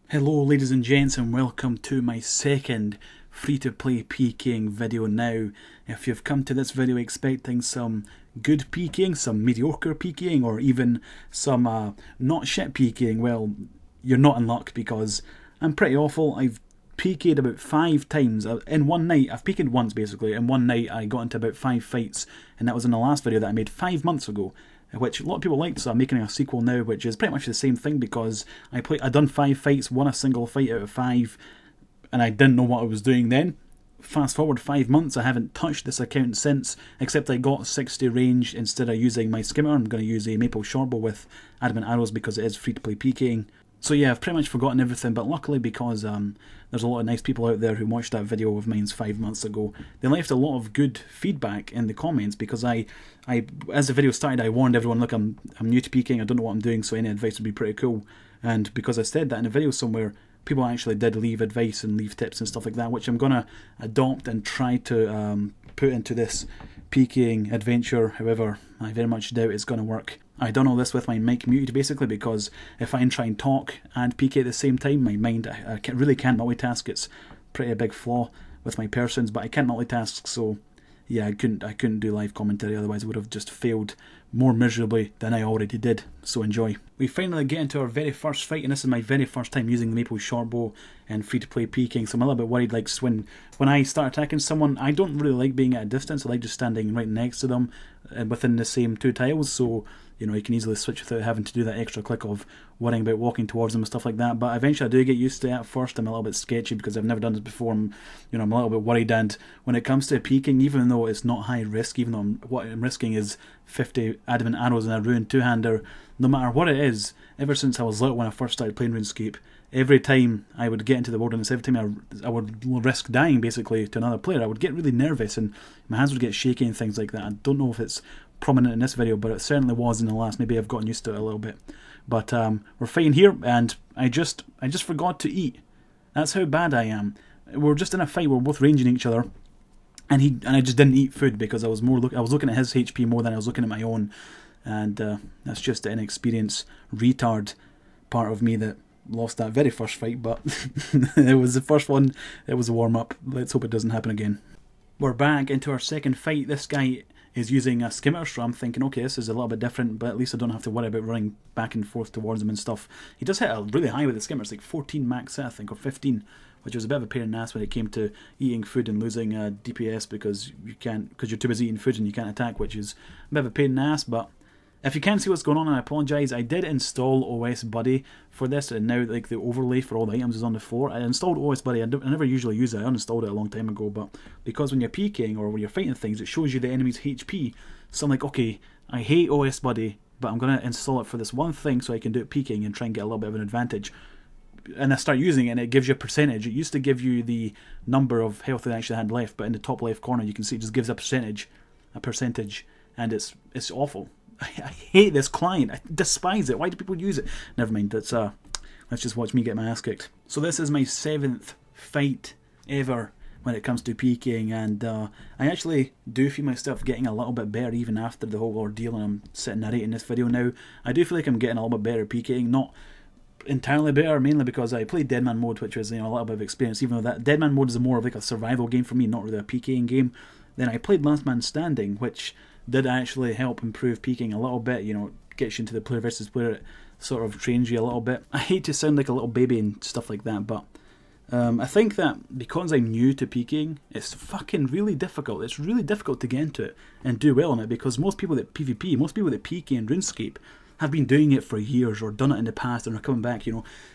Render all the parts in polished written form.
Hello ladies and gents, and welcome to my second free-to-play PKing video now. If you've come to this video expecting some good PKing, some mediocre PKing, or even some not shit PKing, well, you're not in luck because I'm pretty awful. I've PK'd about 5 times in one night. I've PK'd once basically. In one night I got into about 5 fights, and that was in the last video that I made 5 months ago, which a lot of people liked, so I'm making a sequel now, which is pretty much the same thing because I'd done 5 fights, won a single fight out of 5, and I didn't know what I was doing then. Fast forward 5 months, I haven't touched this account since, except I got 60 range instead of using my skimmer. I'm going to use a maple shortbow with adamant arrows because it is free to play PKing. So yeah, I've pretty much forgotten everything, but luckily because there's a lot of nice people out there who watched that video of mine 5 months ago, they left a lot of good feedback in the comments because as the video started, I warned everyone, look, I'm new to PKing, I don't know what I'm doing, so any advice would be pretty cool. And because I said that in a video somewhere, people actually did leave advice and leave tips and stuff like that, which I'm going to adopt and try to put into this PKing adventure. However, I very much doubt it's going to work. I done all this with my mic muted basically because if I try and talk and PK at the same time, my mind, I really can't multitask. It's pretty a big flaw with my persons, but I can't multitask, so yeah, I couldn't do live commentary, otherwise I would have just failed more miserably than I already did, so enjoy. We finally get into our very first fight, and this is my very first time using the maple shortbow and free-to-play PKing, so I'm a little bit worried, like when I start attacking someone, I don't really like being at a distance. I like just standing right next to them within the same 2 tiles, so you know, you can easily switch without having to do that extra click of worrying about walking towards them and stuff like that. But eventually I do get used to it. At first I'm a little bit sketchy because I've never done this before. I'm a little bit worried, and when it comes to PKing, even though it's not high risk, even though what I'm risking is 50 adamant arrows and a ruined 2-hander, no matter what it is, ever since I was little when I first started playing RuneScape, every time I would get into the wilderness, every time I would risk dying basically to another player, I would get really nervous and my hands would get shaky and things like that. I don't know if it's prominent in this video, but it certainly was in the last. Maybe I've gotten used to it a little bit. But we're fighting here, and I just forgot to eat. That's how bad I am. We're just in a fight. We're both ranging each other, and I just didn't eat food because I was looking at his HP more than I was looking at my own, and that's just the inexperienced retard part of me that lost that very first fight. But it was the first one. It was a warm up. Let's hope it doesn't happen again. We're back into our second fight. This guy is using a skimmer, so I'm thinking, okay, this is a little bit different, but at least I don't have to worry about running back and forth towards him and stuff. He does hit a really high with the skimmer. It's like 14 max hit, I think, or 15, which was a bit of a pain in the ass when it came to eating food and losing DPS because you're too busy eating food and you can't attack, which is a bit of a pain in the ass. But if you can't see what's going on, I apologise. I did install OS Buddy for this, and now like the overlay for all the items is on the floor. I installed OS Buddy. I never usually use it. I uninstalled it a long time ago, but because when you're PKing or when you're fighting things, it shows you the enemy's HP. So I'm like, okay, I hate OS Buddy, but I'm going to install it for this one thing so I can do it PKing and try and get a little bit of an advantage. And I start using it, and it gives you a percentage. It used to give you the number of health that I actually had left, but in the top left corner you can see it just gives a percentage, and it's awful. I hate this client. I despise it. Why do people use it? Never mind. Let's just watch me get my ass kicked. So this is my 7th fight ever when it comes to PKing, and I actually do feel myself getting a little bit better even after the whole ordeal, and I'm sitting narrating this video now. I do feel like I'm getting a little bit better at PKing. Not entirely better, mainly because I played Deadman mode, which was a little bit of experience, even though that Deadman mode is more of like a survival game for me, not really a PKing game. Then I played Last Man Standing, which did actually help improve PKing a little bit, gets you into the player versus player, it sort of trains you a little bit. I hate to sound like a little baby and stuff like that, but I think that because I'm new to PKing, it's fucking really difficult. It's really difficult to get into it and do well in it, because most people that PvP, most people that PK in RuneScape have been doing it for years or done it in the past and are coming back.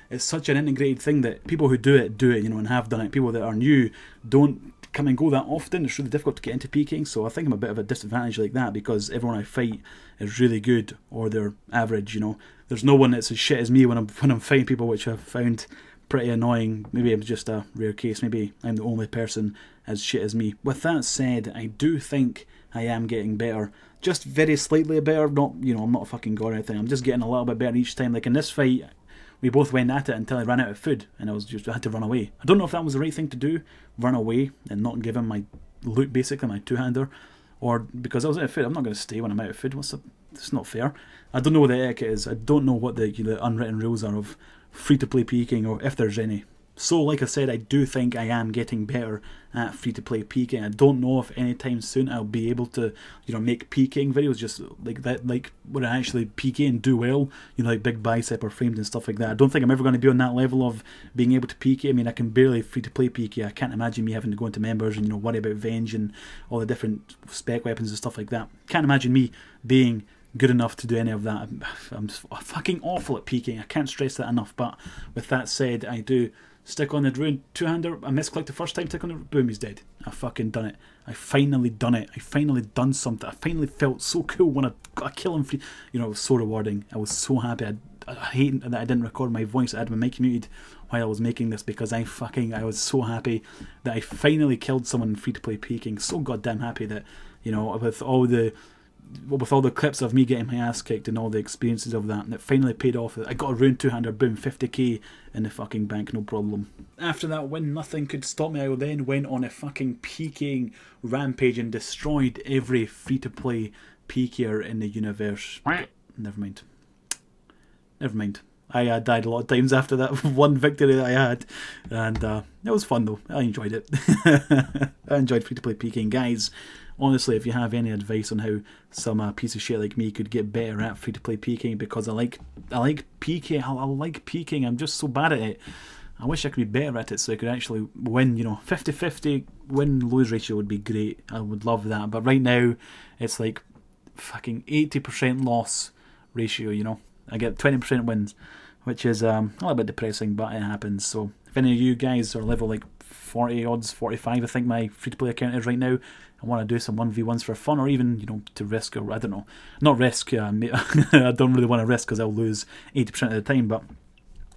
It's such an integrated thing that people who do it, and have done it. People that are new don't come and go that often. It's really difficult to get into PKing, so I think I'm a bit of a disadvantage like that because everyone I fight is really good or they're average. There's no one that's as shit as me when I'm fighting people, which I've found pretty annoying. Maybe I'm just a rare case. Maybe I'm the only person as shit as me. With that said, I do think I am getting better. Just very slightly better. Not, I'm not a fucking god or anything. I'm just getting a little bit better each time. Like in this fight, we both went at it until I ran out of food, and I had to run away. I don't know if that was the right thing to do, run away and not give him my loot, basically my 2-hander, or because I was out of food. I'm not going to stay when I'm out of food. It's not fair. I don't know what the etiquette is. I don't know what the unwritten rules are of free-to-play peaking, or if there's any. So, like I said, I do think I am getting better at free-to-play peaking. I don't know if anytime soon I'll be able to, make peaking videos just like that, like where I actually peak and do well, like big bicep or frames and stuff like that. I don't think I'm ever going to be on that level of being able to peak. I mean, I can barely free-to-play peak. I can't imagine me having to go into members and, worry about Venge and all the different spec weapons and stuff like that. Can't imagine me being good enough to do any of that. I'm fucking awful at peaking. I can't stress that enough. But with that said, I do stick on the rune, two-hander, I misclicked the first time, tick on it, boom, he's dead. I fucking done it. I finally done it. I finally done something. I finally felt so cool when I got a kill him free. It was so rewarding. I was so happy. I hate that I didn't record my voice. I had my mic muted while I was making this because I was so happy that I finally killed someone in free-to-play peaking. So goddamn happy that, with all the clips of me getting my ass kicked and all the experiences of that, and it finally paid off. I got a rune two-hander, boom, 50k in the fucking bank, no problem. After that win, nothing could stop me. I then went on a fucking peaking rampage and destroyed every free-to-play peaker in the universe. Never mind. I died a lot of times after that one victory that I had, and it was fun though. I enjoyed it. I enjoyed free-to-play peaking, guys. Honestly, if you have any advice on how some piece of shit like me could get better at free-to-play peaking, because I like peaking. I like peaking. I'm just so bad at it. I wish I could be better at it so I could actually win. 50-50 win-lose ratio would be great. I would love that. But right now, it's like fucking 80% loss ratio. I get 20% wins, which is a little bit depressing, but it happens. So if any of you guys are level like 40 odds, 45, I think my free-to-play account is right now, I want to do some 1v1s for fun, or even, to risk, or I don't know. Not risk, I don't really want to risk because I'll lose 80% of the time, but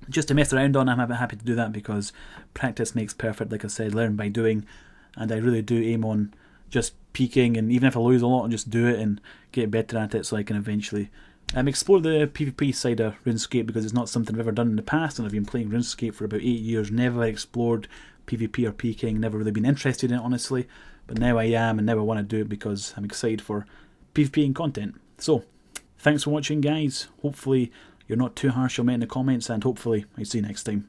just to mess around on, I'm happy to do that because practice makes perfect, like I said, learn by doing, and I really do aim on just peaking, and even if I lose a lot, I'll just do it and get better at it so I can eventually explore the PvP side of RuneScape, because it's not something I've ever done in the past, and I've been playing RuneScape for about 8 years, never explored PvP or peaking, never really been interested in it, honestly. But now I am, and now I want to do it because I'm excited for PvP and content. So, thanks for watching, guys. Hopefully you're not too harsh on me in the comments, and hopefully I see you next time.